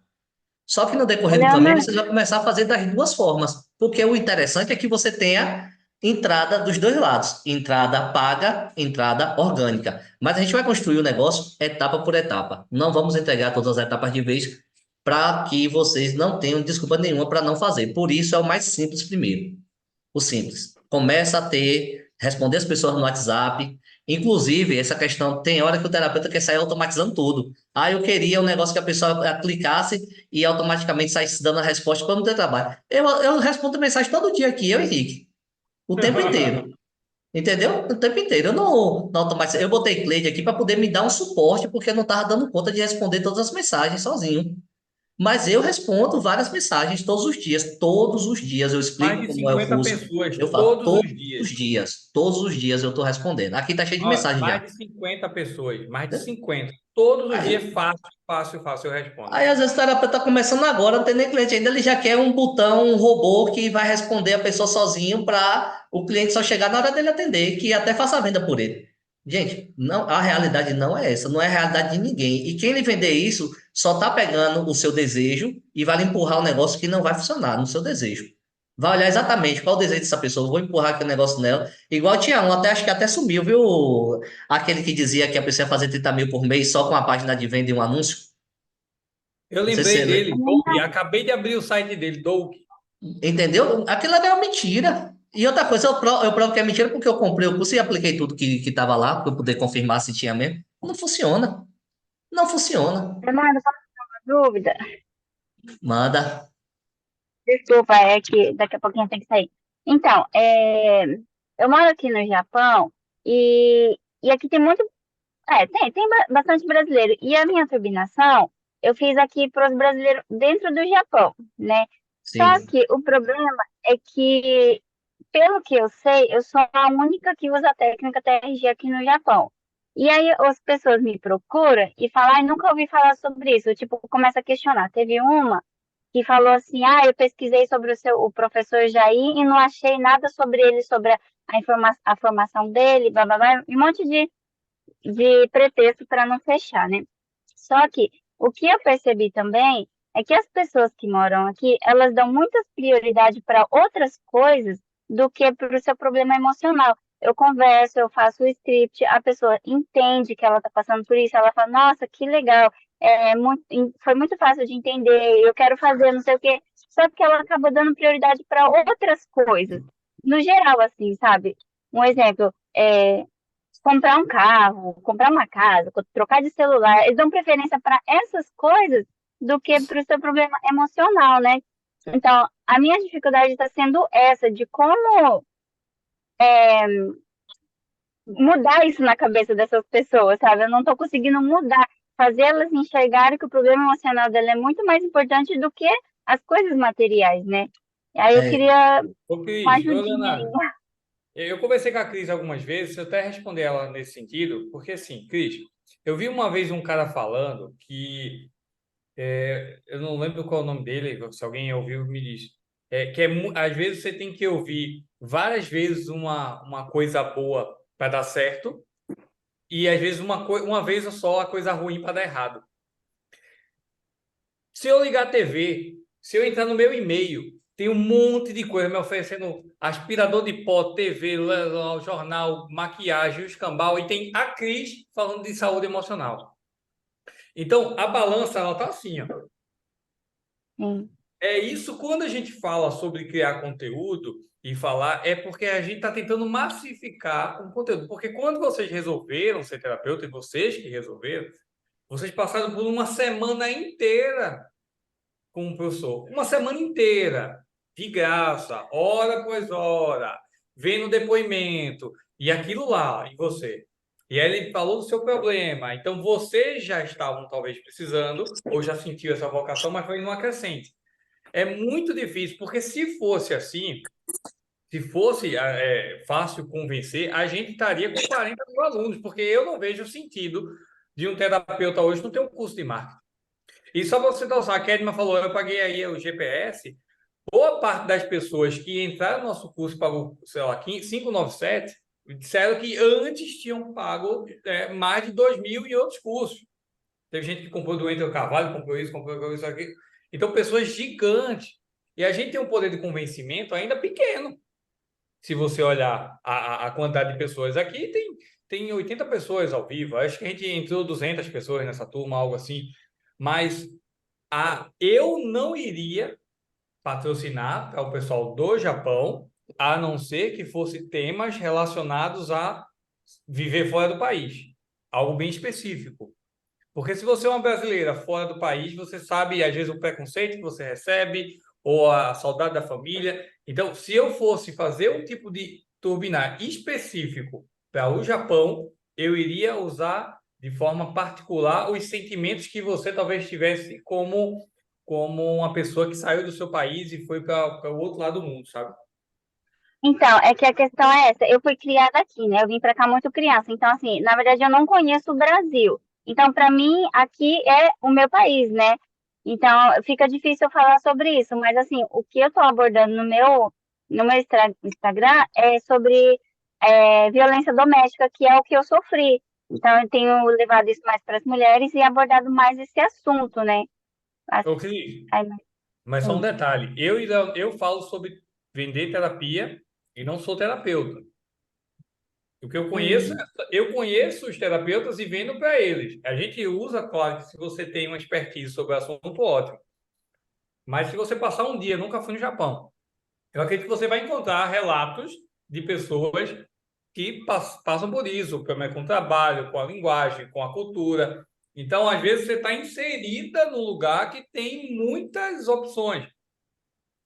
Só que no decorrer do caminho, Leonardo, você vai começar a fazer das duas formas. Porque o interessante é que você tenha entrada dos dois lados. Entrada paga, entrada orgânica. Mas a gente vai construir o negócio etapa por etapa. Não vamos entregar todas as etapas de vez para que vocês não tenham desculpa nenhuma para não fazer. Por isso é o mais simples primeiro. O simples. Começa a responder as pessoas no WhatsApp. Inclusive, essa questão, tem hora que o terapeuta quer sair automatizando tudo. Ah, eu queria um negócio que a pessoa clicasse e automaticamente saísse dando a resposta para não ter trabalho. Eu respondo mensagem todo dia aqui, eu e Henrique. O tempo inteiro. Entendeu? O tempo inteiro. Eu não automatizo. Eu botei Cleide aqui para poder me dar um suporte, porque eu não estava dando conta de responder todas as mensagens sozinho. Mas eu respondo várias mensagens todos os dias. Todos os dias eu Mais explico de como é o 50 curso. pessoas Eu falo todos todos os dias. os dias. Todos os dias eu estou respondendo. Aqui tá cheio de Ó, mensagem mais já. de 50 pessoas, mais de 50. Todos os dias, fácil, eu respondo. Aí às vezes o terapeuta está começando agora, não tem nem cliente ainda, ele já quer um botão, um robô que vai responder a pessoa sozinho para o cliente só chegar na hora dele atender, que até faça a venda por ele. Gente, não, a realidade não é essa, não é a realidade de ninguém. E quem lhe vender isso só está pegando o seu desejo e vai lhe empurrar um negócio que não vai funcionar no seu desejo. Vai olhar exatamente qual o desejo dessa pessoa, vou empurrar aquele negócio nela. Igual tinha um, até acho que até sumiu, viu? Aquele que dizia que a pessoa ia fazer 30 mil por mês só com a página de venda e um anúncio. Eu Não sei se lembrei você dele, Doug, acabei de abrir o site dele, Doug. entendeu? Aquilo ali é uma mentira. E outra coisa, eu provo que é mentira porque eu comprei o curso e apliquei tudo que estava lá, para eu poder confirmar se tinha mesmo. Não funciona. Não funciona. Leonardo, só uma dúvida. Manda. Desculpa, é que daqui a pouquinho tem que sair. Então, eu moro aqui no Japão e aqui tem muito. Tem bastante brasileiro. E a minha turbinação eu fiz aqui para os brasileiros dentro do Japão, né? Só Sim. que o problema é que, pelo que eu sei, eu sou a única que usa a técnica TRG aqui no Japão. E aí as pessoas me procuram e falam, ai, nunca ouvi falar sobre isso. Tipo, começa a questionar. Teve uma que falou assim, eu pesquisei sobre o professor Jair e não achei nada sobre ele, sobre a formação dele, blá, blá, blá, e um monte de pretexto para não fechar, né? Só que o que eu percebi também é que as pessoas que moram aqui, elas dão muitas prioridade para outras coisas do que para o seu problema emocional. Eu converso, eu faço o script, a pessoa entende que ela está passando por isso, ela fala, nossa, que legal, foi muito fácil de entender, eu quero fazer, não sei o quê. Só que ela acaba dando prioridade para outras coisas. No geral, assim, sabe? Um exemplo, comprar um carro, comprar uma casa, trocar de celular, eles dão preferência para essas coisas do que para o seu problema emocional, né? Então, a minha dificuldade está sendo essa, de como mudar isso na cabeça dessas pessoas, sabe? Eu não estou conseguindo mudar, fazer elas enxergarem que o problema emocional dela é muito mais importante do que as coisas materiais, né? E aí eu É, queria Ô, Cris, uma ô, ajudinha aí. Leonardo, eu conversei com a Cris algumas vezes, eu até respondi ela nesse sentido, porque assim, Cris, eu vi uma vez um cara falando que, eu não lembro qual é o nome dele, se alguém ouviu, me diz, às vezes você tem que ouvir várias vezes uma coisa boa para dar certo, e às vezes uma vez só a coisa ruim para dar errado. Se eu ligar a TV, se eu entrar no meu e-mail, tem um monte de coisa me oferecendo aspirador de pó, TV, jornal, maquiagem, o escambau, e tem a Cris falando de saúde emocional. Então, a balança, ela tá assim, ó. Sim. É isso, quando a gente fala sobre criar conteúdo e falar, é porque a gente está tentando massificar um conteúdo. Porque quando vocês resolveram ser terapeuta, e vocês que resolveram, vocês passaram por uma semana inteira com o professor. Uma semana inteira, de graça, hora após hora, vendo depoimento, e aquilo lá, e você. E aí ele falou do seu problema. Então, vocês já estavam talvez precisando, ou já sentiu essa vocação, mas foi numa crescente. É muito difícil, porque se fosse assim, se fosse fácil convencer, a gente estaria com 40 mil alunos, porque eu não vejo sentido de um terapeuta hoje não ter um curso de marketing. E só para você dar a Kedma falou, eu paguei aí o GPS, boa parte das pessoas que entraram no nosso curso pagou, sei lá, 597, disseram que antes tinham pago mais de 2 mil em outros cursos. Teve gente que comprou do Enter o Carvalho, comprou isso aqui. Então, pessoas gigantes. E a gente tem um poder de convencimento ainda pequeno. Se você olhar a quantidade de pessoas aqui, tem 80 pessoas ao vivo. Acho que a gente entrou 200 pessoas nessa turma, algo assim. Mas eu não iria patrocinar para o pessoal do Japão, a não ser que fosse temas relacionados a viver fora do país. Algo bem específico. Porque se você é uma brasileira fora do país, você sabe, às vezes, o preconceito que você recebe, ou a saudade da família. Então, se eu fosse fazer um tipo de turbinar específico para o Japão, eu iria usar de forma particular os sentimentos que você talvez tivesse como uma pessoa que saiu do seu país e foi para o outro lado do mundo, sabe? Então, é que a questão é essa. Eu fui criada aqui, né? Eu vim para cá muito criança. Então, assim, na verdade, eu não conheço o Brasil. Então, para mim, aqui é o meu país, né? Então, fica difícil eu falar sobre isso. Mas, assim, o que eu estou abordando no meu Instagram é sobre violência doméstica, que é o que eu sofri. Então, eu tenho levado isso mais para as mulheres e abordado mais esse assunto, né? Ô, Cris, Aí, mas só um detalhe. Eu falo sobre vender terapia e não sou terapeuta. O que eu conheço os terapeutas e vendo para eles. A gente usa, claro, que se você tem uma expertise sobre o assunto, ótimo. Mas se você passar um dia, nunca fui no Japão, eu acredito que você vai encontrar relatos de pessoas que passam por isso, com o trabalho, com a linguagem, com a cultura. Então, às vezes, você está inserida num lugar que tem muitas opções.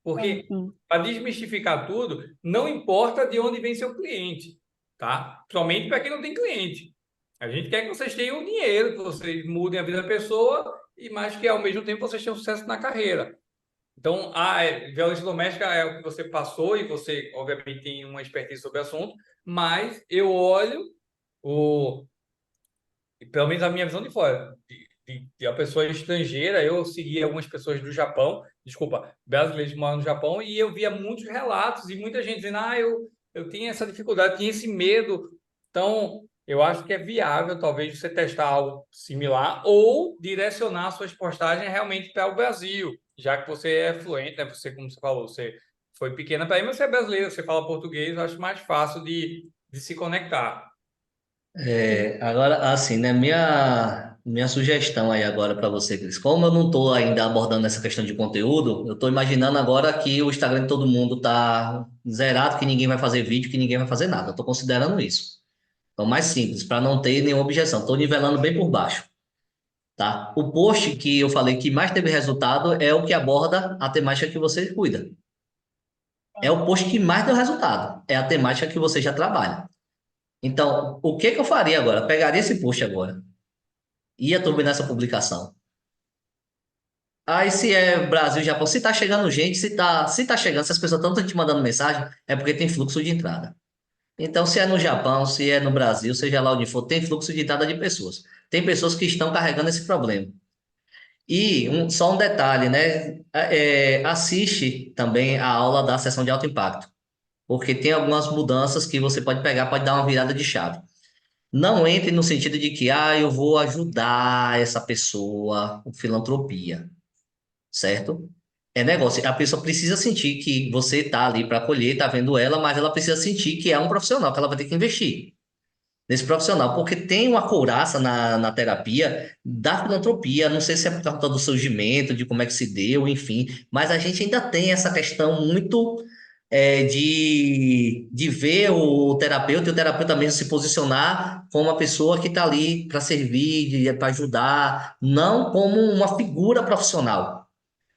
Porque, sim. para desmistificar tudo, não importa de onde vem seu cliente, tá? Somente para quem não tem cliente. A gente quer que vocês tenham dinheiro, que vocês mudem a vida da pessoa, e mais que, ao mesmo tempo, vocês tenham sucesso na carreira. Então, a violência doméstica é o que você passou e você, obviamente, tem uma expertise sobre o assunto, mas eu olho pelo menos a minha visão de fora, de uma pessoa estrangeira, eu segui algumas pessoas do Japão, desculpa, brasileiros que moram no Japão, e eu via muitos relatos e muita gente dizendo, eu tinha essa dificuldade, tinha esse medo. Então, eu acho que é viável, talvez, você testar algo similar ou direcionar suas postagens realmente para o Brasil, já que você é fluente, né? Você, como você falou, você foi pequena para aí, mas você é brasileiro, você fala português, eu acho mais fácil de se conectar. Agora, assim, né? Minha sugestão aí agora para você, Cris. Como eu não estou ainda abordando essa questão de conteúdo, eu estou imaginando agora que o Instagram de todo mundo tá zerado, que ninguém vai fazer vídeo, que ninguém vai fazer nada. Eu estou considerando isso. Então, mais simples, para não ter nenhuma objeção. Estou nivelando bem por baixo, tá? O post que eu falei que mais teve resultado é o que aborda a temática que você cuida. É o post que mais deu resultado. É a temática que você já trabalha. Então, o que que eu faria agora? Pegaria esse post agora, ia turbinar essa publicação. Aí, se é Brasil e Japão, se tá chegando gente, se tá chegando, se as pessoas estão te mandando mensagem, é porque tem fluxo de entrada. Então, se é no Japão, se é no Brasil, seja lá onde for, tem fluxo de entrada de pessoas. Tem pessoas que estão carregando esse problema. E só um detalhe, né? Assiste também a aula da sessão de alto impacto, porque tem algumas mudanças que você pode pegar, pode dar uma virada de chave. Não entre no sentido de que, eu vou ajudar essa pessoa com filantropia, certo? É negócio. A pessoa precisa sentir que você está ali para acolher, está vendo ela, mas ela precisa sentir que é um profissional, que ela vai ter que investir nesse profissional, porque tem uma couraça na terapia da filantropia. Não sei se é por causa do surgimento, de como é que se deu, enfim, mas a gente ainda tem essa questão muito de ver o terapeuta e o terapeuta mesmo se posicionar como uma pessoa que está ali para servir, para ajudar, não como uma figura profissional.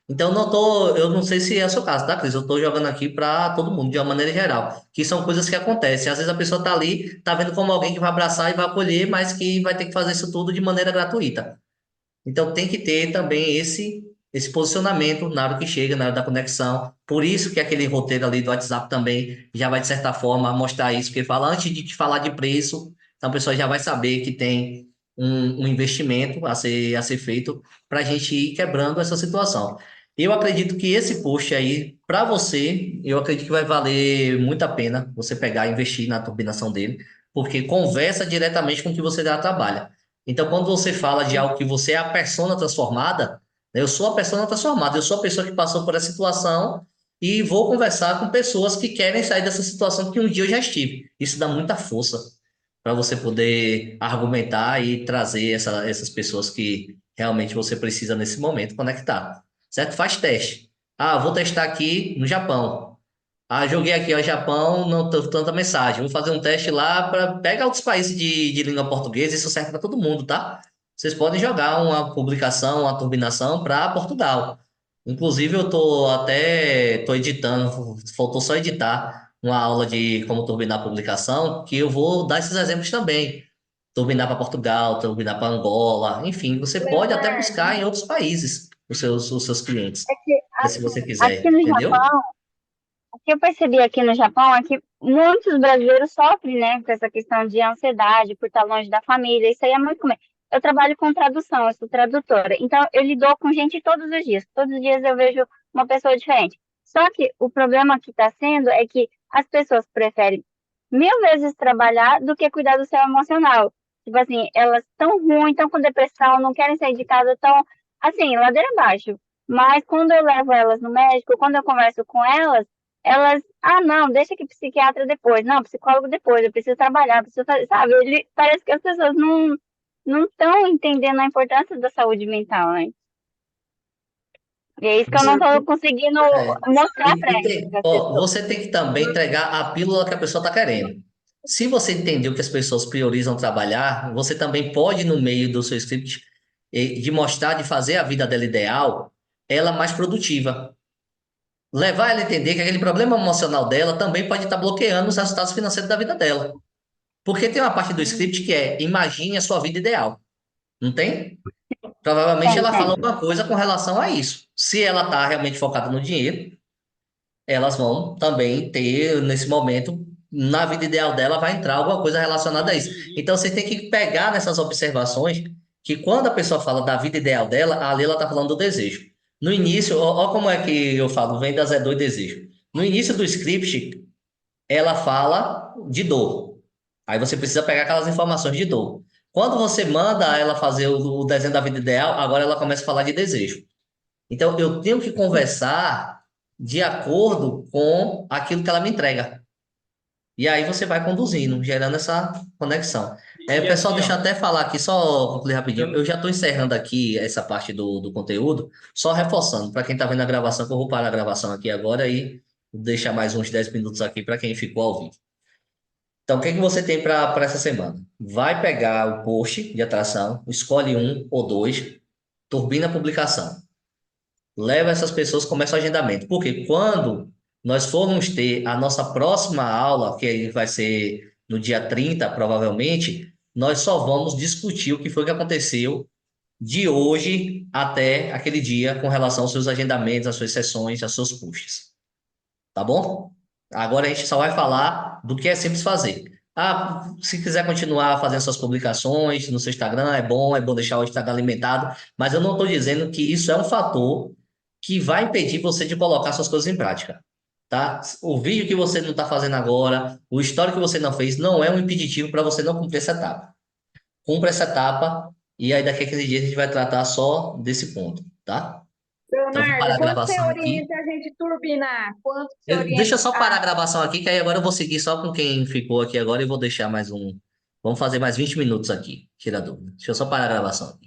Então, eu não sei se é o seu caso, tá, Cris? Eu estou jogando aqui para todo mundo, de uma maneira geral, que são coisas que acontecem. Às vezes a pessoa está ali, está vendo como alguém que vai abraçar e vai acolher, mas que vai ter que fazer isso tudo de maneira gratuita. Então tem que ter também esse posicionamento na hora que chega, na hora da conexão. Por isso que aquele roteiro ali do WhatsApp também já vai, de certa forma, mostrar isso, porque fala antes de te falar de preço, então a pessoa já vai saber que tem um investimento a ser feito para a gente ir quebrando essa situação. Eu acredito que esse post aí, para você, eu acredito que vai valer muito a pena você pegar e investir na turbinação dele, porque conversa diretamente com o que você já trabalha. Então, quando você fala de algo que você é a persona transformada, né, eu sou a persona transformada, eu sou a pessoa que passou por essa situação e vou conversar com pessoas que querem sair dessa situação que um dia eu já estive. Isso dá muita força para você poder argumentar e trazer essas pessoas que realmente você precisa nesse momento conectar. Certo? Faz teste. Ah, vou testar aqui no Japão. Ah, joguei aqui, ó, Japão, não tô tanta mensagem. Vou fazer um teste lá para pegar outros países de língua portuguesa, isso serve para todo mundo, tá? Vocês podem jogar uma publicação, uma turbinação para Portugal. Inclusive, tô editando, faltou só editar uma aula de como turbinar a publicação, que eu vou dar esses exemplos também. Turbinar para Portugal, turbinar para Angola, enfim, você pode até Leonardo, buscar em outros países os seus clientes, é que né, se você aqui quiser, no entendeu? Japão, o que eu percebi aqui no Japão é que muitos brasileiros sofrem, né, com essa questão de ansiedade por estar longe da família. Isso aí é muito comum. Eu trabalho com tradução, eu sou tradutora. Então, eu lido com gente todos os dias. Todos os dias eu vejo uma pessoa diferente. Só que o problema que está sendo é que as pessoas preferem 1000 vezes trabalhar do que cuidar do seu emocional. Tipo assim, elas estão ruins, estão com depressão, não querem sair de casa, estão, assim, ladeira abaixo. Mas quando eu levo elas no médico, quando eu converso com elas, ah, não, deixa que psiquiatra depois, não, psicólogo depois, eu preciso trabalhar, preciso fazer, sabe? Parece que as pessoas não estão entendendo a importância da saúde mental, né? E é isso que eu não Você estou conseguindo É, mostrar para tem, as ó, pessoas. você tem que também entregar a pílula que a pessoa está querendo. Se você entendeu que as pessoas priorizam trabalhar, você também pode, no meio do seu script, de mostrar, de fazer a vida dela ideal, ela mais produtiva. Levar ela a entender que aquele problema emocional dela também pode estar bloqueando os resultados financeiros da vida dela. Porque tem uma parte do script que é imagine a sua vida ideal. Não tem? Provavelmente ela fala Tem. alguma coisa com relação a isso. Se ela está realmente focada no dinheiro, elas vão também ter, nesse momento, na vida ideal dela, vai entrar alguma coisa relacionada a isso. Então, você tem que pegar nessas observações que quando a pessoa fala da vida ideal dela, ali ela está falando do desejo. No início, ó como é que eu falo, vendas é dor e desejo. No início do script, ela fala de dor. Aí você precisa pegar aquelas informações de dor. Quando você manda ela fazer o desenho da vida ideal, agora ela começa a falar de desejo. Então, eu tenho que conversar de acordo com aquilo que ela me entrega. E aí você vai conduzindo, gerando essa conexão. É, E pessoal, assim, deixa eu ó, até falar aqui, só concluir rapidinho. Eu eu, já estou encerrando aqui essa parte do conteúdo, só reforçando, para quem está vendo a gravação, que eu vou parar a gravação aqui agora e deixar mais uns 10 minutos aqui para quem ficou ao vivo. Então, o que é que você tem para essa semana? Vai pegar o post de atração, escolhe um ou dois, turbina a publicação. Leva essas pessoas, começa o agendamento. Porque quando nós formos ter a nossa próxima aula, que aí vai ser no dia 30 provavelmente, nós só vamos discutir o que foi que aconteceu de hoje até aquele dia com relação aos seus agendamentos, às suas sessões, aos seus posts. Tá bom? Agora a gente só vai falar do que é simples fazer. Ah, se quiser continuar fazendo suas publicações no seu Instagram, é bom deixar o Instagram alimentado, mas eu não estou dizendo que isso é um fator que vai impedir você de colocar suas coisas em prática, tá? O vídeo que você não está fazendo agora, o story que você não fez, não é um impeditivo para você não cumprir essa etapa. Cumpra essa etapa e aí daqui a 15 dias a gente vai tratar só desse ponto, tá? Então, vou parar Leonardo, a quanto você gravação aqui. orienta a gente turbinar? Quanto você Deixa orienta? eu só parar a gravação aqui, que aí agora eu vou seguir só com quem ficou aqui agora e vou deixar mais um. Vamos fazer mais 20 minutos aqui, tira a dúvida. Deixa eu só parar a gravação aqui.